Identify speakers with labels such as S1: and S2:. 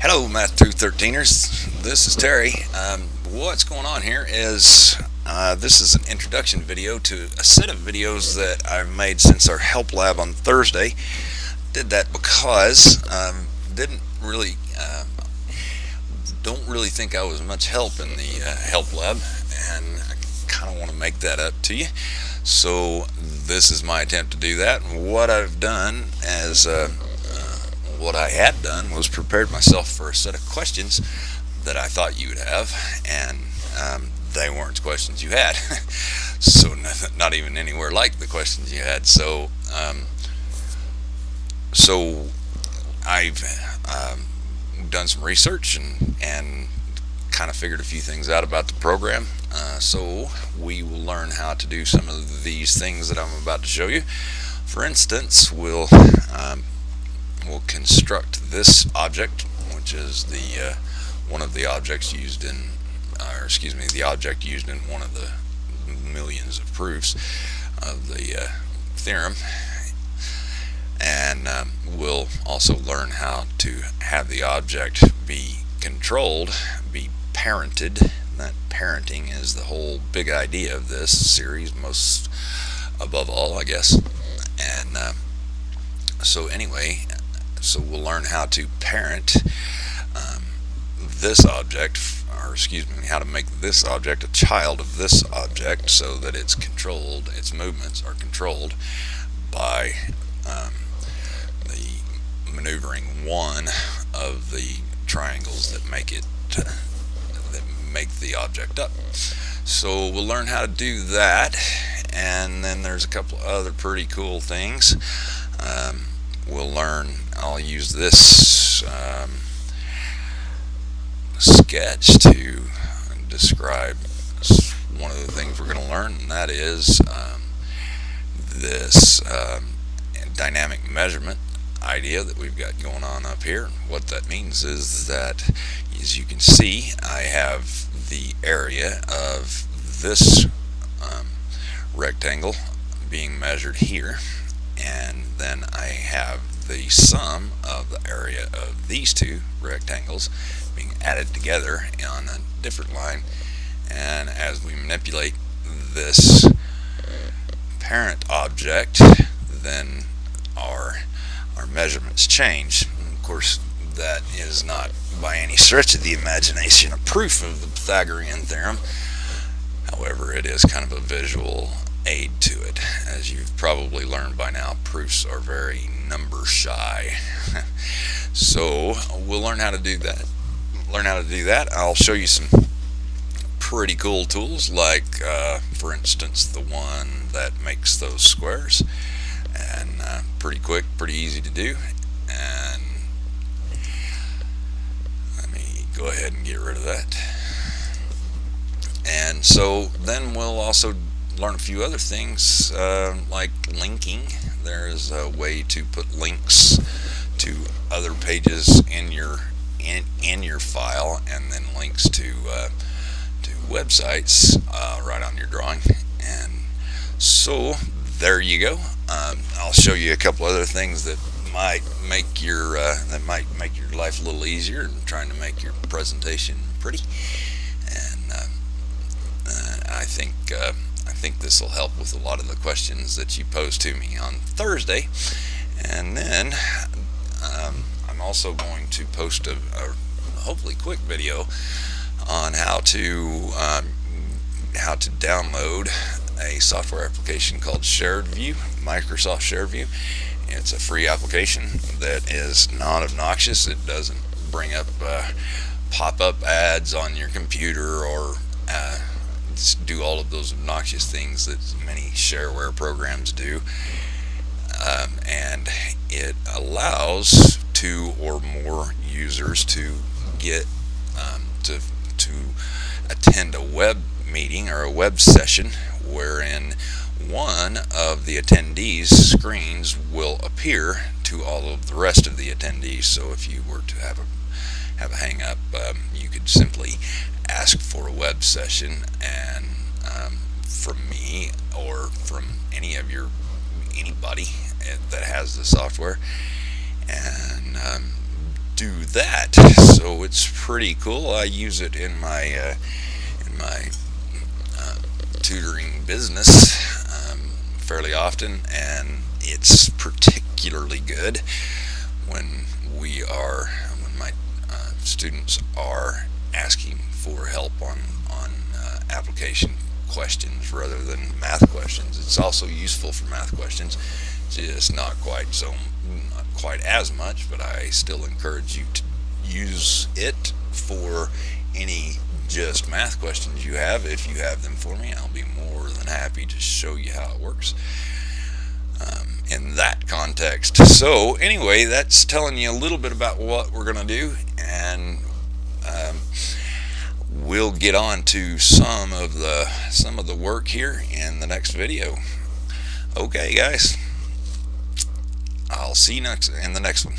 S1: Hello, Math 213ers. This is Terry. What's going on here is this is an introduction video to a set of videos that I've made since our help lab on Thursday. Did that because didn't really don't really think I was much help in the help lab, and I kind of want to make that up to you. So this is my attempt to do that. What I've done as what I had done was prepared myself for a set of questions that I thought you would have, and they weren't questions you had. So not even anywhere like the questions you had. So I've done some research and kind of figured a few things out about the program. So we will learn how to do some of these things that I'm about to show you. For instance, we'll construct this object, which is the one of the objects used in, or excuse me, the object used in one of the millions of proofs of the theorem. And we'll also learn how to have the object be controlled, be parented. That parenting is the whole big idea of this series, most above all, I guess. And so we'll learn how to parent this object, or excuse me, how to make this object a child of this object, so that it's controlled, its movements are controlled by the maneuvering one of the triangles that make the object up. So we'll learn how to do that, and then there's a couple other pretty cool things. I'll use this sketch to describe one of the things we're going to learn, and that is this dynamic measurement idea that we've got going on up here. What that means is that, as you can see, I have the area of this rectangle being measured here, and then I have the sum of the area of these two rectangles being added together on a different line. And as we manipulate this parent object, then our measurements change. And of course, that is not by any stretch of the imagination a proof of the Pythagorean theorem. However, it is kind of a visual aid to it. As you've probably learned by now, proofs are very number shy. So we'll learn how to do that. I'll show you some pretty cool tools, like for instance the one that makes those squares, and pretty quick, pretty easy to do. And let me go ahead and get rid of that. And so then we'll also learn a few other things, like linking. There's a way to put links to other pages in your file, and then links to websites right on your drawing. And so there you go. I'll show you a couple other things that might make your life a little easier in trying to make your presentation pretty. And I think this will help with a lot of the questions that you posed to me on Thursday. And then I'm also going to post a hopefully quick video on how to download a software application called SharedView, Microsoft SharedView. It's a free application that is not obnoxious. It doesn't bring up pop-up ads on your computer, or do all of those obnoxious things that many shareware programs do. And it allows two or more users to get to attend a web meeting or a web session, wherein one of the attendees' screens will appear to all of the rest of the attendees. So if you were to have a hang up, you could simply ask for a web session, and from me or from anybody that has the software, and do that. so it's pretty cool. I use it in my tutoring business fairly often, and it's particularly good when when my students are asking for help on application questions rather than math questions. It's also useful for math questions, just not quite as much, but I still encourage you to use it for any just math questions you have. If you have them for me, I'll be more than happy to show you how it works in that context. So anyway, that's telling you a little bit about what we're going to do, and we'll get on to some of the work here in the next video. Okay, guys, I'll see you in the next one.